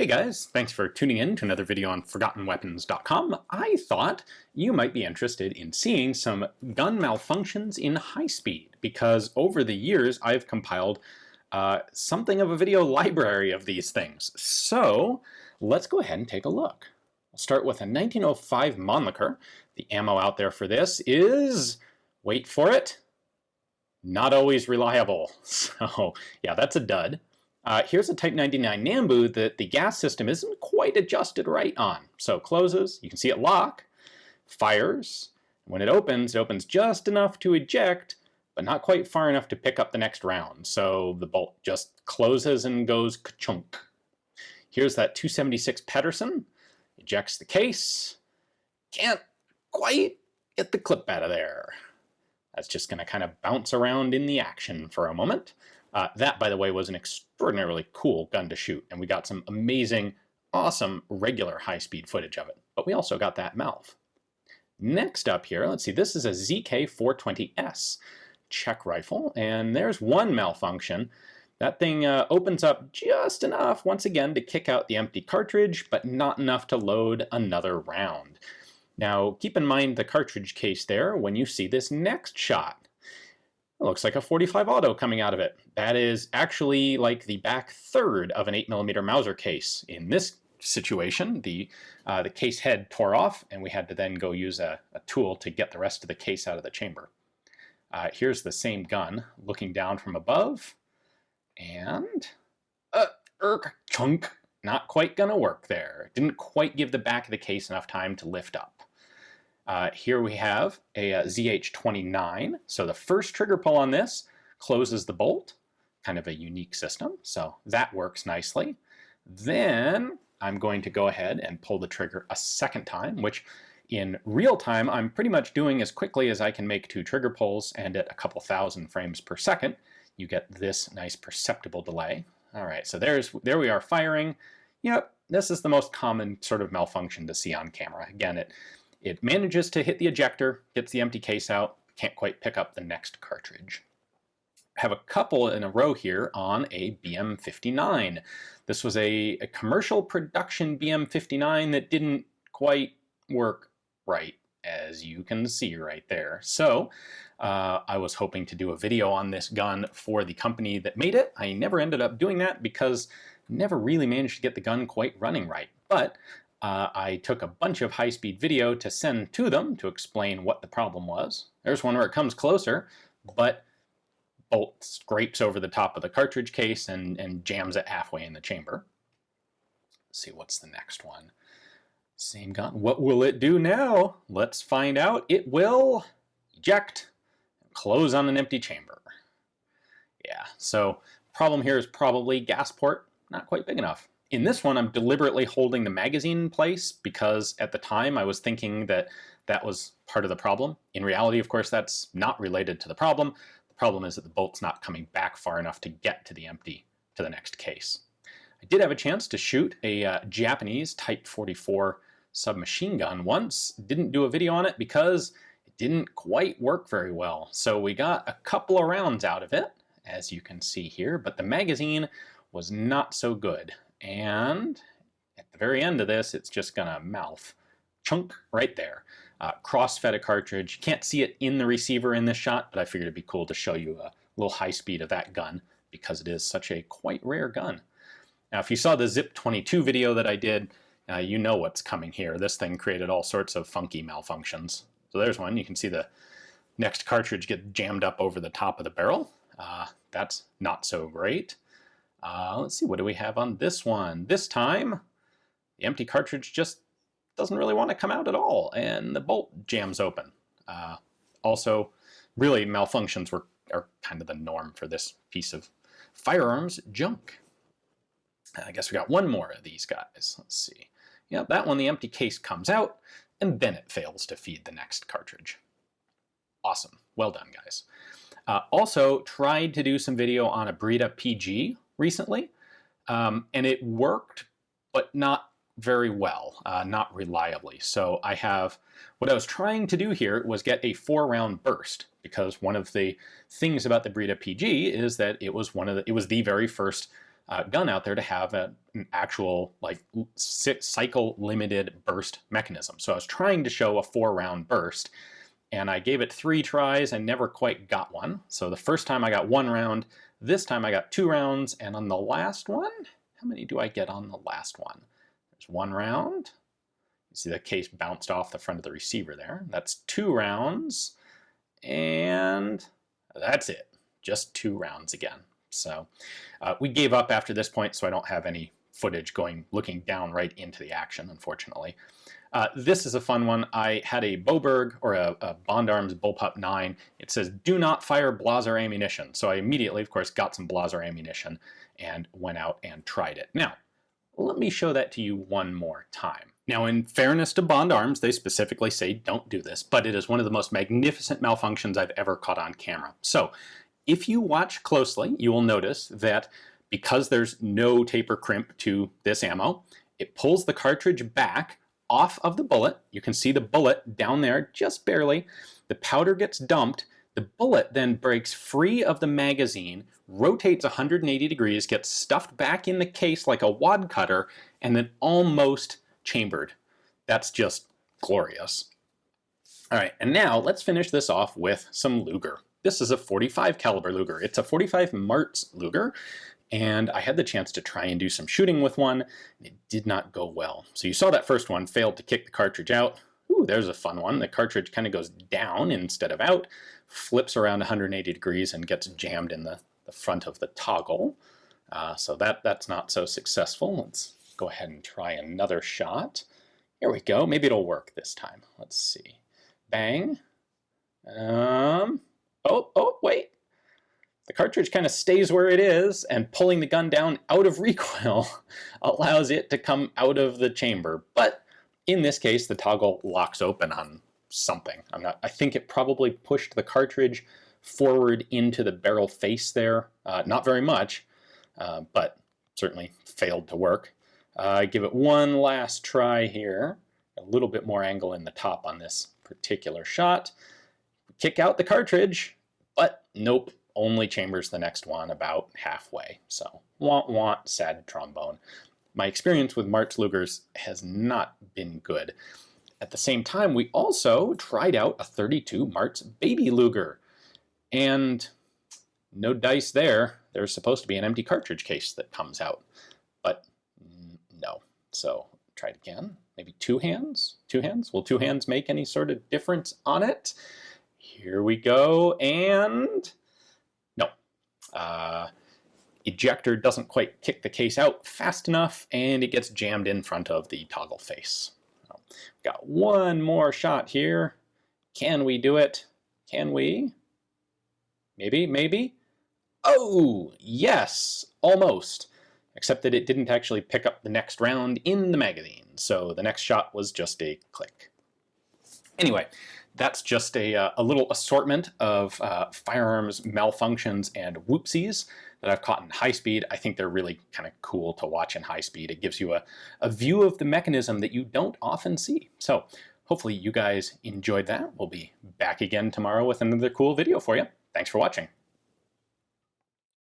Hey guys, thanks for tuning in to another video on ForgottenWeapons.com. I thought you might be interested in seeing some gun malfunctions in high speed, because over the years I've compiled something of a video library of these things. So let's go ahead and take a look. We'll start with a 1905 Mannlicher. The ammo out there for this is, wait for it, not always reliable. So yeah, that's a dud. Here's a Type 99 Nambu that the gas system isn't quite adjusted right on. So closes, you can see it lock, fires. When it opens just enough to eject, but not quite far enough to pick up the next round. So the bolt just closes and goes ka-chunk. Here's that 276 Pedersen, ejects the case, can't quite get the clip out of there. That's just going to kind of bounce around in the action for a moment. That, by the way, was an extraordinarily cool gun to shoot, and we got some amazing, awesome, regular high-speed footage of it. But we also got that Malf. Next up here, let's see, this is a ZK420S Czech rifle, and there's one malfunction. That thing opens up just enough, once again, to kick out the empty cartridge, but not enough to load another round. Now, keep in mind the cartridge case there when you see this next shot. It looks like a 45 auto coming out of it. That is actually like the back third of an 8mm Mauser case. In this situation, the case head tore off, and we had to then go use a tool to get the rest of the case out of the chamber. Here's the same gun looking down from above, and chunk, not quite gonna work there. Didn't quite give the back of the case enough time to lift up. Here we have a ZH-29. So the first trigger pull on this closes the bolt, kind of a unique system. So that works nicely. Then I'm going to go ahead and pull the trigger a second time, which in real time I'm pretty much doing as quickly as I can make two trigger pulls, and at a couple thousand frames per second, you get this nice perceptible delay. All right, so there we are firing. Yep, this is the most common sort of malfunction to see on camera. Again, it manages to hit the ejector, gets the empty case out, can't quite pick up the next cartridge. I have a couple in a row here on a BM59. This was a commercial production BM59 that didn't quite work right, as you can see right there. So I was hoping to do a video on this gun for the company that made it. I never ended up doing that because I never really managed to get the gun quite running right. But I took a bunch of high-speed video to send to them to explain what the problem was. There's one where it comes closer, but bolt scrapes over the top of the cartridge case and jams it halfway in the chamber. Let's see, what's the next one? Same gun. What will it do now? Let's find out. It will eject and close on an empty chamber. Yeah, so problem here is probably gas port, not quite big enough. In this one, I'm deliberately holding the magazine in place because at the time I was thinking that that was part of the problem. In reality, of course, that's not related to the problem. The problem is that the bolt's not coming back far enough to get to the next case. I did have a chance to shoot a Japanese Type 44 submachine gun once. Didn't do a video on it because it didn't quite work very well. So we got a couple of rounds out of it, as you can see here, but the magazine was not so good. And at the very end of this, it's just gonna mouth chunk right there. Cross-fed a cartridge. You can't see it in the receiver in this shot, but I figured it'd be cool to show you a little high speed of that gun because it is such a quite rare gun. Now, if you saw the Zip 22 video that I did, you know what's coming here. This thing created all sorts of funky malfunctions. So there's one. You can see the next cartridge get jammed up over the top of the barrel. That's not so great. Let's see, what do we have on this one? This time, the empty cartridge just doesn't really want to come out at all, and the bolt jams open. Also, really, malfunctions are kind of the norm for this piece of firearms junk. I guess we got one more of these guys. Let's see. Yeah, that one, the empty case comes out, and then it fails to feed the next cartridge. Awesome. Well done, guys. Also, tried to do some video on a Breda PG recently, and it worked, but not very well, not reliably. So what I was trying to do here was get a 4-round burst, because one of the things about the Breda PG is that it was the very first gun out there to have an actual like cycle limited burst mechanism. So I was trying to show a 4-round burst, and I gave it 3 tries and never quite got one. So the first time I got 1 round, this time I got 2 rounds, and on the last one, how many do I get on the last one? There's 1 round. You see the case bounced off the front of the receiver there. That's 2 rounds, and that's it. Just 2 rounds again. So we gave up after this point, so I don't have any footage looking down right into the action, unfortunately. This is a fun one. I had a Boberg, or a Bond Arms Bullpup 9. It says, do not fire Blaser ammunition. So I immediately, of course, got some Blaser ammunition and went out and tried it. Now, let me show that to you one more time. Now, in fairness to Bond Arms, they specifically say don't do this, but it is one of the most magnificent malfunctions I've ever caught on camera. So if you watch closely, you will notice that because there's no taper crimp to this ammo, it pulls the cartridge back off of the bullet. You can see the bullet down there just barely. The powder gets dumped. The bullet then breaks free of the magazine, rotates 180 degrees, gets stuffed back in the case like a wad cutter, and then almost chambered. That's just glorious. All right, and now let's finish this off with some Luger. This is a 45 caliber Luger. It's a 45 Martz Luger, and I had the chance to try and do some shooting with one, and it did not go well. So you saw that first one failed to kick the cartridge out. Ooh, there's a fun one. The cartridge kind of goes down instead of out, flips around 180 degrees and gets jammed in the front of the toggle. So that's not so successful. Let's go ahead and try another shot. Here we go. Maybe it'll work this time. Let's see. Bang. Oh, wait. The cartridge kind of stays where it is, and pulling the gun down out of recoil allows it to come out of the chamber. But in this case, the toggle locks open on something. I think it probably pushed the cartridge forward into the barrel face there. Not very much, but certainly failed to work. Give it one last try here. A little bit more angle in the top on this particular shot. Kick out the cartridge, but nope, only chambers the next one about halfway. So, sad trombone. My experience with Martz Lugers has not been good. At the same time, we also tried out a 32 Martz Baby Luger, and no dice there. There's supposed to be an empty cartridge case that comes out, but no. So try it again. Maybe 2 hands? 2 hands? Will 2 hands make any sort of difference on it? Here we go, and no. Ejector doesn't quite kick the case out fast enough, and it gets jammed in front of the toggle face. Got one more shot here. Can we do it? Can we? Maybe. Oh, yes, almost. Except that it didn't actually pick up the next round in the magazine, so the next shot was just a click. Anyway, that's just a little assortment of firearms malfunctions and whoopsies that I've caught in high speed. I think they're really kind of cool to watch in high speed. It gives you a view of the mechanism that you don't often see. So hopefully you guys enjoyed that. We'll be back again tomorrow with another cool video for you. Thanks for watching.